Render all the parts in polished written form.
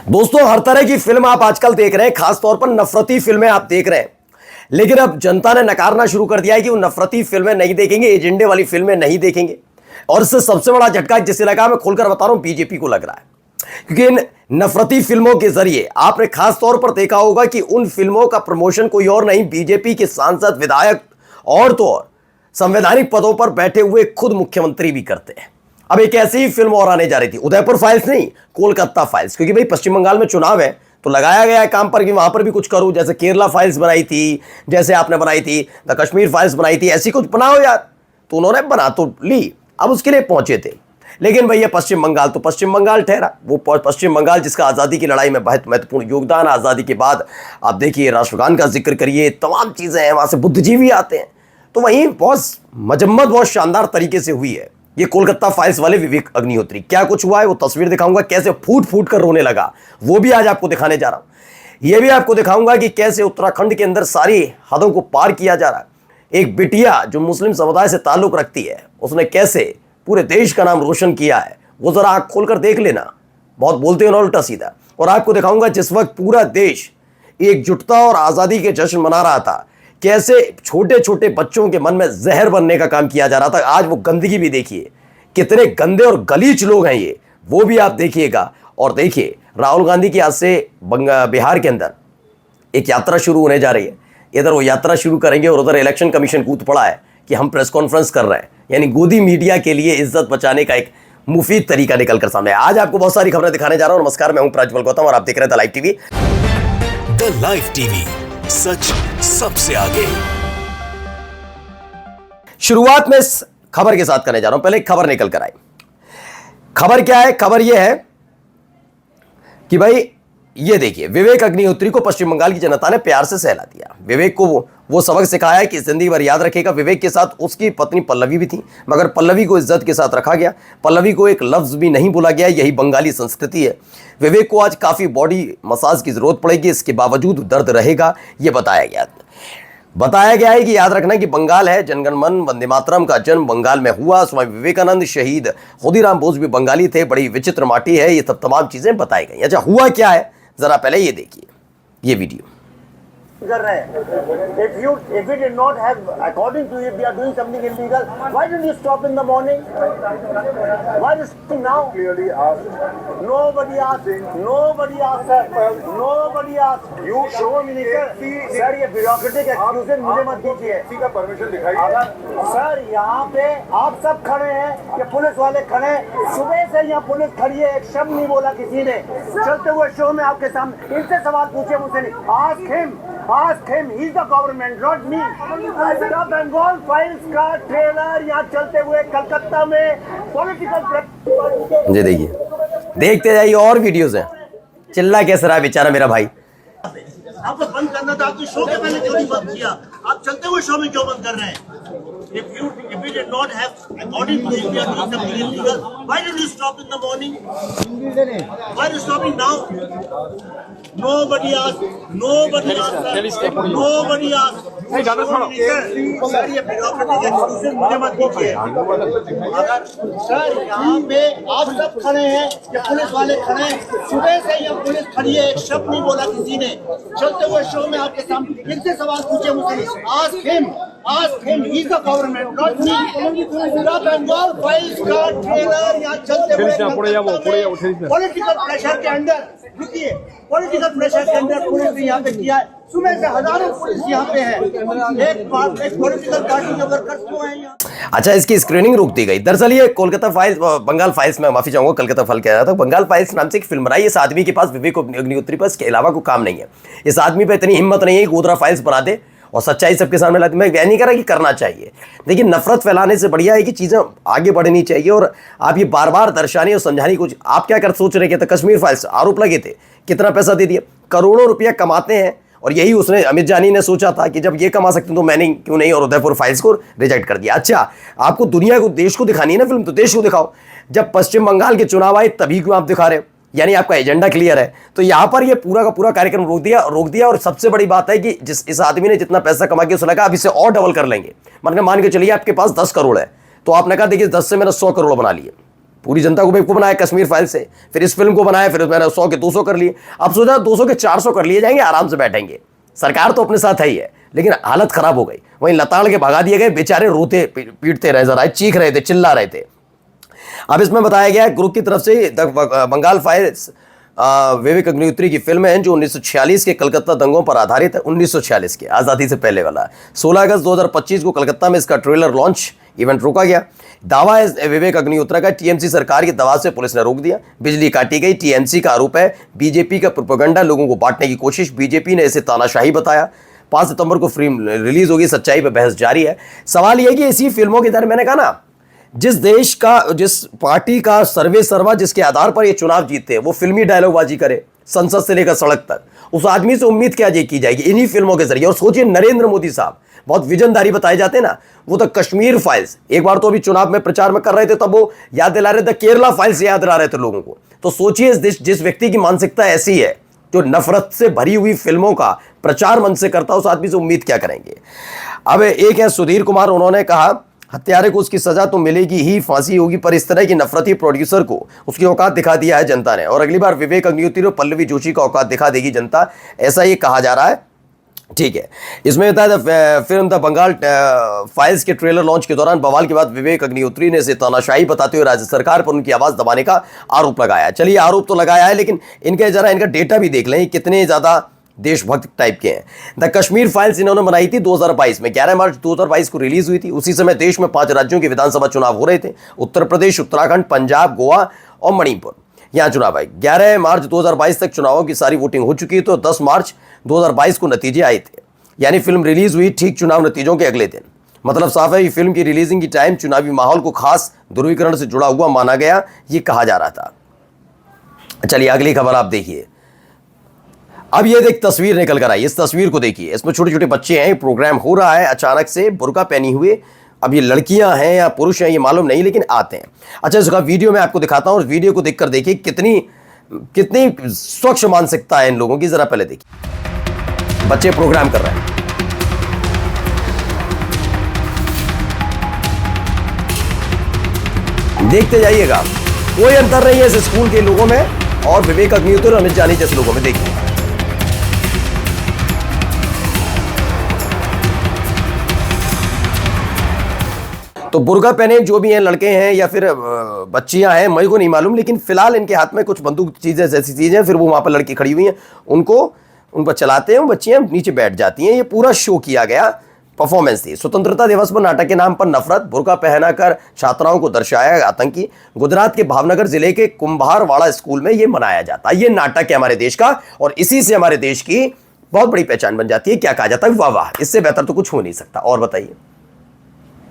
दोस्तों, हर तरह की फिल्म आप आजकल देख रहे हैं, खासतौर पर नफरती फिल्में आप देख रहे हैं। लेकिन अब जनता ने नकारना शुरू कर दिया है कि वो नफरती फिल्में नहीं देखेंगे, एजेंडे वाली फिल्में नहीं देखेंगे। और इससे सबसे बड़ा झटका जिस इलाका में खोलकर बता रहा हूं बीजेपी को लग रहा है, क्योंकि इन नफरती फिल्मों के जरिए आपने खास तौर पर देखा होगा कि उन फिल्मों का प्रमोशन कोई और नहीं, बीजेपी के सांसद, विधायक और तो और संवैधानिक पदों पर बैठे हुए खुद मुख्यमंत्री भी करते हैं। अब एक ऐसी ही फिल्म और आने जा रही थी, उदयपुर फाइल्स नहीं, कोलकाता फाइल्स, क्योंकि भाई पश्चिम बंगाल में चुनाव है तो लगाया गया है काम पर कि वहां पर भी कुछ करूं। जैसे केरला फाइल्स बनाई थी, जैसे आपने बनाई थी द कश्मीर फाइल्स बनाई थी, ऐसी कुछ बनाओ यार। तो उन्होंने बना तो ली, अब उसके लिए पहुंचे थे। लेकिन भैया पश्चिम बंगाल तो पश्चिम बंगाल ठहरा, वो पश्चिम बंगाल जिसका आज़ादी की लड़ाई में बहुत महत्वपूर्ण योगदान, आज़ादी के बाद आप देखिए राष्ट्रगान का जिक्र करिए, तमाम चीज़ें हैं, वहाँ से बुद्धिजीवी आते हैं। तो वहीं बहुत मजम्मत बहुत शानदार तरीके से हुई है। ये कोलकाता फाइल्स वाले विवेक अग्निहोत्री, क्या कुछ हुआ है वो तस्वीर दिखाऊंगा, कैसे फूट फूट कर रोने लगा वो भी आज आपको दिखाने जा रहा हूं। ये भी आपको दिखाऊंगा कि कैसे उत्तराखंड के अंदर सारी हदों को पार किया जा रहा है। एक बिटिया जो मुस्लिम समुदाय से ताल्लुक रखती है, उसने कैसे पूरे देश का नाम रोशन किया है, वो जरा आंख खोलकर देख लेना। बहुत बोलते हैं ना उल्टा सीधा। और आपको दिखाऊंगा जिस वक्त पूरा देश एकजुटता और आज़ादी के जश्न मना रहा था, कैसे छोटे छोटे बच्चों के मन में जहर बनने का काम किया जा रहा था। आज वो गंदगी भी देखिए, कितने गंदे और गलीच लोग हैं ये, वो भी आप देखिएगा। और देखिए राहुल गांधी की आज से बिहार के अंदर एक यात्रा शुरू होने जा रही है। इधर वो यात्रा शुरू करेंगे और उधर इलेक्शन कमीशन कूद पड़ा है कि हम प्रेस कॉन्फ्रेंस कर रहे हैं। यानी गोदी मीडिया के लिए इज्जत बचाने का एक मुफीद तरीका निकल कर सामने। आज आपको बहुत सारी खबरें दिखाने जा रहा हूं। नमस्कार, मैं हूं प्रज्वल गौतम और आप देख रहे हैं the live TV. The live TV, सच सबसे आगे। शुरुआत में इस खबर के साथ करने जा रहा हूं। पहले एक खबर निकल कर आई। खबर क्या है? खबर यह है कि भाई ये देखिए, विवेक अग्निहोत्री को पश्चिम बंगाल की जनता ने प्यार से सहला दिया। विवेक को वो सबक सिखाया है कि जिंदगी भर याद रखेगा। विवेक के साथ उसकी पत्नी पल्लवी भी थी, मगर पल्लवी को इज्जत के साथ रखा गया। पल्लवी को एक लफ्ज भी नहीं बोला गया। यही बंगाली संस्कृति है। विवेक को आज काफी बॉडी मसाज की जरूरत पड़ेगी, इसके बावजूद दर्द रहेगा, यह बताया गया है कि याद रखना कि बंगाल है, जनगण मन वंदे मातरम का जन्म बंगाल में हुआ। स्वामी विवेकानंद, शहीद खुदीराम बोस भी बंगाली थे। बड़ी विचित्र माटी है। ये सब तमाम चीजें बताई गई। अच्छा, हुआ क्या है जरा पहले ये देखिए, ये वीडियो कर रहे हैं। If we did not have, according to you, we are doing something illegal. Why didn't you stop in the morning? Why just now? Clearly asked. Nobody asked. Nobody asked, sir. Nobody asked. You show minister. Sir, ये bureaucratic excuses मुझे मत दीजिए। किसी का permission दिखाइए। अगर sir यहाँ पे आप सब खड़े हैं, ये पुलिस वाले खड़े हैं, सुबह से यहाँ पुलिस खड़ी है, एक शब्द नहीं बोला किसी ने। चलते हुए शो में आपके सामने इनसे सवाल पूछे, मुझसे नहीं। Ask him, he's the government, not me. The Bengal Files का ट्रेलर यहाँ चलते हुए कलकत्ता में पॉलिटिकल। ये देखिए, देखते जाइए और वीडियोस हैं। चिल्ला कैसे रहा बेचारा मेरा भाई। आपको बंद करना था, आपकी शो के पहले क्यों नहीं बंद किया? आप चलते हुए शो में क्यों बंद कर रहे हैं? If we did not have, according to you, we are doing something illegal. Why did you stop in the morning? Why are you stopping now? Nobody asked. Nobody asked. Nobody asked. Sir ये bureaucratic excuses मुझे मत दीजिए। अगर sir यहाँ पे आप सब खड़े हैं, ये पुलिस वाले खड़े हैं, सुबह से ये पुलिस खड़ी है, एक शब्द नहीं बोला किसी ने। चलते हुए शो में आपके सामने इनसे सवाल पूछे, मुझसे ask him, he's the government, not me. The Bengal Files का ट्रेलर यहाँ चलते हुए पॉलिटिकल प्रेशर के अंदर, रुकिए, पॉलिटिकल प्रेशर के अंदर पुलिस ने यहाँ पे किया है। सुबह से हजारों पुलिस यहाँ पे है। एक पॉलिटिकल पार्टी के वर्कर्स क्यों हैं यहाँ? अच्छा, इसकी स्क्रीनिंग रोक दी गई। दरअसल ये कोलकाता फाइल्स, बंगाल फाइल्स में माफी चाहूंगा, कलकत्ता फाइल कह रहा था। बंगाल फाइल्स नाम से एक फिल्म बनाई। इस आदमी के पास, विवेक अग्निहोत्री पर, इसके अलावा कोई काम नहीं है। इस आदमी पे इतनी हिम्मत नहीं है कि गोदरा फाइल्स बना दे और सच्चाई सबके सामने लाते। मैं नहीं कह रहा कि करना चाहिए, लेकिन नफरत फैलाने से बढ़िया है कि चीज़ें आगे बढ़नी चाहिए। और आप ये बार बार दर्शाने और समझाने कुछ, आप क्या कर सोच रहे थे? कश्मीर फाइल्स आरोप लगे थे, कितना पैसा दे दिया, करोड़ों रुपया कमाते हैं। और यही उसने, अमित जानी ने सोचा था कि जब ये कमा सकते हैं तो मैंने क्यों नहीं, और उदयपुर फाइल्स को रिजेक्ट कर दिया। अच्छा, आपको दुनिया को, देश को दिखानी है ना फिल्म, तो देश को दिखाओ। जब पश्चिम बंगाल के चुनाव आए तभी क्यों आप दिखा रहे हो? यानी आपका एजेंडा क्लियर है। तो यहां पर ये पूरा का पूरा कार्यक्रम रोक दिया। और सबसे बड़ी बात है कि इस आदमी ने जितना पैसा कमा के, उसने लगा अब इसे और डबल कर लेंगे। मतलब मान के चलिए आपके पास 10 करोड़ है, तो आपने कहा देखिए 10 से मैंने 100 करोड़ बना लिए। पूरी जनता को बेवकूफ बनाया कश्मीर फाइल से, फिर इस फिल्म को बनाया, फिर मैंने 100 के 200 कर लिए। अब सोचा 200 के 400 कर लिए जाएंगे, आराम से बैठेंगे। सरकार तो अपने साथ है ही है, लेकिन हालत खराब हो गई। वहीं लताड़ के भगा दिए गए, बेचारे रोते पीटते रहे, जरा चीख रहे थे, चिल्ला रहे थे। अब इसमें बताया गया है ग्रुप की तरफ से बंगाल फाइल्स विवेक अग्निहोत्री की फिल्म है जो 1946 के कलकत्ता दंगों पर आधारित है। 1946 के, आज़ादी से पहले वाला। 16 अगस्त 2025 को कलकत्ता में इसका ट्रेलर लॉन्च इवेंट रोका गया। दावा है विवेक अग्निहोत्री का, टीएमसी सरकार के दबाव से पुलिस ने रोक दिया, बिजली काटी गई। टीएमसी का आरोप है बीजेपी का प्रोपेगेंडा, लोगों को बांटने की कोशिश। बीजेपी ने इसे तानाशाही बताया। 5 सितंबर को फिल्म रिलीज होगी, सच्चाई पर बहस जारी है। सवाल यह कि इसी फिल्मों की तरह मैंने कहा ना, जिस देश का, जिस पार्टी का सर्वे सर्वा जिसके आधार पर ये चुनाव जीतते हैं, वो फिल्मी डायलॉगबाजी करे संसद से लेकर सड़क तक, उस आदमी से उम्मीद क्या की जाएगी इन्हीं फिल्मों के जरिए। और सोचिए नरेंद्र मोदी साहब बहुत विजनधारी बताए जाते हैं ना, वो तो कश्मीर फाइल्स एक बार तो अभी चुनाव में प्रचार में कर रहे थे, तब वो याद दिला रहे थे, केरला फाइल्स याद दिला रहे थे लोगों को। तो सोचिए जिस व्यक्ति की मानसिकता ऐसी है, जो नफरत से भरी हुई फिल्मों का प्रचार मन से करता, उस आदमी से उम्मीद क्या करेंगे। अब एक है सुधीर कुमार, उन्होंने कहा हत्यारे को उसकी सजा तो मिलेगी ही, फांसी होगी, पर इस तरह की नफरती प्रोड्यूसर को उसकी औकात दिखा दिया है जनता ने, और अगली बार विवेक अग्निहोत्री और पल्लवी जोशी का औकात दिखा देगी जनता, ऐसा ये कहा जा रहा है। ठीक है, इसमें फिल्म द बंगाल फाइल्स के ट्रेलर लॉन्च के दौरान बवाल के बाद विवेक अग्निहोत्री ने इसे तानाशाही बताते हुए राज्य सरकार पर उनकी आवाज दबाने का आरोप लगाया। चलिए, आरोप तो लगाया है, लेकिन इनका डेटा भी देख लें, कितने ज्यादा देशभक्त टाइप के हैं। द कश्मीर फाइल्स इन्होंने बनाई थी 2022 में, 11 मार्च 2022 को रिलीज हुई थी। उसी समय देश में 5 राज्यों के विधानसभा चुनाव हो रहे थे, उत्तर प्रदेश, उत्तराखंड, पंजाब, गोवा और मणिपुर। यहाँ चुनाव आए। 11 मार्च 2022 तक चुनावों की सारी वोटिंग हो चुकी है, तो 10 मार्च 2022 को नतीजे आए थे, यानी फिल्म रिलीज हुई ठीक चुनाव नतीजों के अगले दिन। मतलब साफ है कि फिल्म की रिलीजिंग की टाइम चुनावी माहौल को खास ध्रुवीकरण से जुड़ा हुआ माना गया, ये कहा जा रहा था। चलिए अगली खबर आप देखिए। अब ये देख तस्वीर निकल कर आई, इस तस्वीर को देखिए। इसमें छोटे छोटे बच्चे हैं, प्रोग्राम हो रहा है, अचानक से बुर्का पहनी हुए, अब ये लड़कियां हैं या पुरुष हैं ये मालूम नहीं, लेकिन आते हैं। अच्छा, इसका वीडियो मैं आपको दिखाता हूं, और वीडियो को देखकर देखिए कितनी स्वच्छ मानसिकता है इन लोगों की। जरा पहले देखिए, बच्चे प्रोग्राम कर रहे हैं। देखते जाइएगा, कोई अंतर नहीं है इस स्कूल के लोगों में और विवेक अग्निहोत्री और अमित जानी जैसे लोगों में। देखिए तो बुर्का पहने जो भी हैं, लड़के हैं या फिर बच्चियां हैं, मुझे को नहीं मालूम, लेकिन फिलहाल इनके हाथ में कुछ बंदूक चीजें जैसी चीजें, फिर वो वहां पर लड़की खड़ी हुई हैं, उन पर चलाते हैं, बच्चियां नीचे बैठ जाती हैं। ये पूरा शो किया गया, परफॉर्मेंस थी। स्वतंत्रता दिवस पर नाटक के नाम पर नफरत, बुर्का पहनाकर छात्राओं को दर्शाया आतंकी। गुजरात के भावनगर जिले के कुंभारवाड़ा स्कूल में ये मनाया जाता है। ये नाटक है हमारे देश का, और इसी से हमारे देश की बहुत बड़ी पहचान बन जाती है। क्या कहा जाता है, वाह वाह, इससे बेहतर तो कुछ हो नहीं सकता। और बताइए,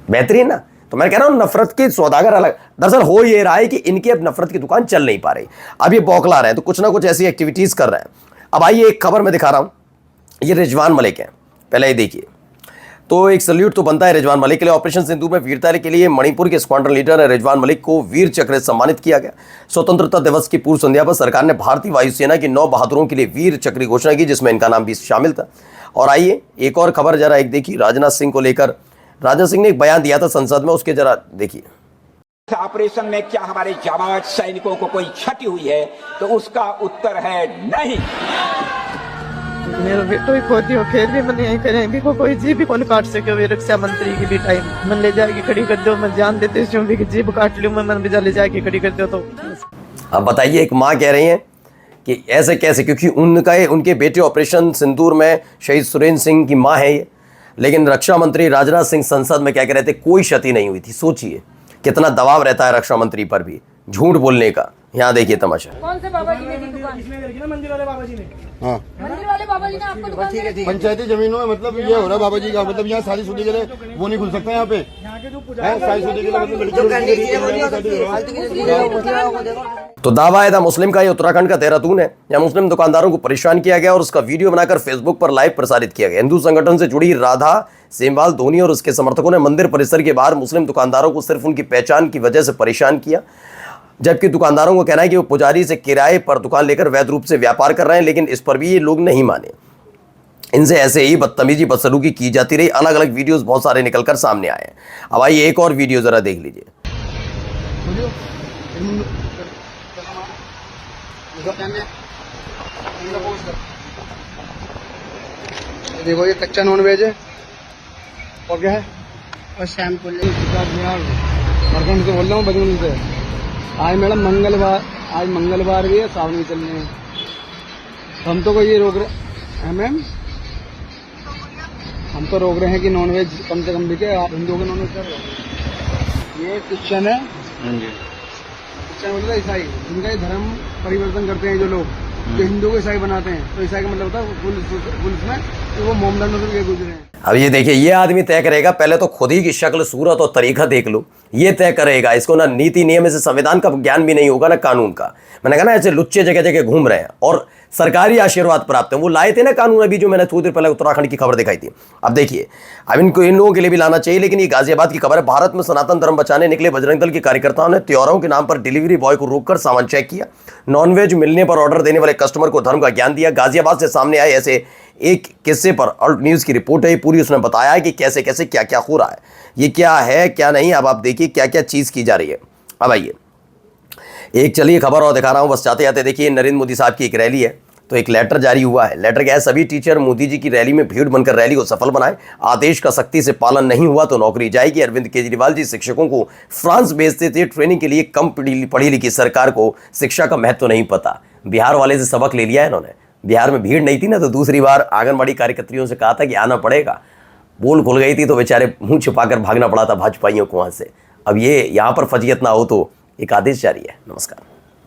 बेहतरीन ना। तो मैं कह रहा हूं नफरत के सौदागर अलग। दरअसल हो ये रहा है कि इनकी अब नफरत की दुकान चल नहीं पा रही, अब ये बौखला रहे हैं, तो कुछ ना कुछ ऐसी एक्टिविटीज कर रहे हैं। अब आइए एक खबर मैं दिखा रहा हूं, ये रिजवान मलिक है, पहले ही देखिए। तो एक सल्यूट तो बनता है रिजवान मलिक के लिए। ऑपरेशन सिंदूर में वीरता के लिए मणिपुर के स्क्वाड्रन लीडर रिजवान मलिक को वीर चक्र से सम्मानित किया गया। स्वतंत्रता दिवस की पूर्व संध्या पर सरकार ने भारतीय वायुसेना की 9 बहादुरों के लिए वीर चक्र की घोषणा की, जिसमें इनका नाम भी शामिल था। और आइए एक और खबर जरा एक देखिए, राजनाथ सिंह को लेकर। राजनाथ सिंह ने एक बयान दिया था संसद में, उसके जरा देखिए। ऑपरेशन में क्या हमारे जाबाज सैनिकों को कोई क्षति हुई है, तो उसका उत्तर है नहीं। मेरा बेटो ही खोती हो, फिर भी मैंने यहीं करें भी कोई जीभ भी कौन काट सके। वे रक्षा मंत्री की भी टाइम मन ले जाके खड़ी कर दो, मैं जान देते भी कि जीभ काट लूं मैं, मन भी ले जाके खड़ी कर दो। तो अब बताइए, एक माँ कह रही है कि ऐसे कैसे, क्योंकि उनके बेटे ऑपरेशन सिंदूर में शहीद सुरेंद्र सिंह की माँ है ये, लेकिन रक्षा मंत्री राजनाथ सिंह संसद में क्या कह रहे थे, कोई क्षति नहीं हुई थी। सोचिए कितना दबाव रहता है रक्षा मंत्री पर भी झूठ बोलने का। यहाँ देखिए तमाशा। कौन से बाबा जी ने दी दुकान? मंदिर वाले बाबा जी ने। हाँ, मंदिर वाले बाबा जी ने आपको दुकान दी? पंचायती जमीनों में मतलब ये हो रहा है बाबा जी का, मतलब यहाँ शादी शुदी के लिए वो नहीं खुल सकता यहाँ पे, शादी शुदी के लिए मतलब। तो दावा है था मुस्लिम का, ये उत्तराखंड का देहरादून है, यहाँ मुस्लिम दुकानदारों को परेशान किया गया और उसका वीडियो बनाकर फेसबुक पर लाइव प्रसारित किया गया। हिंदू संगठन से जुड़ी राधा सेमवाल धोनी और उसके समर्थकों ने मंदिर परिसर के बाहर मुस्लिम दुकानदारों को सिर्फ उनकी पहचान की वजह से परेशान किया, जबकि दुकानदारों को कहना है कि वो पुजारी से किराए पर दुकान लेकर वैध रूप से व्यापार कर रहे हैं, लेकिन इस पर भी ये लोग नहीं माने। इनसे ऐसे ही बदतमीजी बदसलूकी की जाती रही। अलग अलग वीडियोस बहुत सारे निकलकर सामने आए। अब आइए एक और वीडियो जरा देख लीजिए। देखो ये कच्चा नॉन वेज है और क्या है और शैम्पुल झारखंड से बोल रहा हूँ बजून से। आज मैडम मंगलवार भी है, सावन भी चल रहे हैं। हम तो कोई ये रोक रहे हैं मैम, हम तो रोक रहे हैं कि नॉनवेज कम से कम बिके। आप हिंदुओं के नॉनवेज कर रहे हो। ये क्रिश्चियन है, क्रिश्चियन बोलते ईसाई, इनका ये धर्म परिवर्तन करते हैं जो लोग, जो हिंदू को ईसाई बनाते हैं। तो ईसाई का मतलब होता है पुलिस में तो वो मोमडन में गुजरे हैं। अब ये देखिए, ये आदमी तय करेगा, पहले तो खुद ही की शक्ल सूरत और तरीका देख लो, ये तय करेगा। इसको ना नीति नियम से संविधान का ज्ञान भी नहीं होगा ना कानून का। मैंने कहा ना ऐसे लुच्चे जगह जगह घूम रहे हैं और सरकारी आशीर्वाद प्राप्त है। वो लाए थे ना कानून, अभी जो मैंने थोड़ी देर पहले उत्तराखंड की खबर दिखाई थी। अब देखिए, अब इनको इन लोगों के लिए भी लाना चाहिए। लेकिन ये गाजियाबाद की खबर है, भारत में सनातन धर्म बचाने निकले बजरंग दल के कार्यकर्ताओं ने त्योहारों के नाम पर डिलीवरी बॉय को रोककर सामान चेक किया। नॉनवेज मिलने पर ऑर्डर देने वाले कस्टमर को धर्म का ज्ञान दिया। गाजियाबाद से सामने आए ऐसे एक किस्से पर ऑल्ट न्यूज़ की रिपोर्ट है पूरी। उसने बताया है कि कैसे कैसे क्या क्या हो रहा है, ये क्या है क्या नहीं। अब आप देखिए क्या क्या चीज़ की जा रही है। अब आइए एक चलिए खबर और दिखा रहा हूँ बस जाते जाते। देखिए नरेंद्र मोदी साहब की एक रैली है, तो एक लेटर जारी हुआ है। लेटर क्या है, सभी टीचर मोदी जी की रैली में भीड़ बनकर रैली को सफल बनाए। आदेश का सख्ती से पालन नहीं हुआ तो नौकरी जाएगी। अरविंद केजरीवाल जी शिक्षकों को फ्रांस भेजते थे ट्रेनिंग के लिए। कम पढ़ी लिखी सरकार को शिक्षा का महत्व नहीं पता। बिहार वाले से सबक ले लिया है इन्होंने। बिहार में भीड़ नहीं थी ना, तो दूसरी बार आंगनबाड़ी कार्यकर्तियों से कहा था कि आना पड़ेगा। बोल खुल गई थी तो बेचारे मुंह छिपाकर भागना पड़ा था भाजपाइयों को वहाँ से। अब ये यहाँ पर फजीयत ना हो तो एक आदेश जारी है। नमस्कार।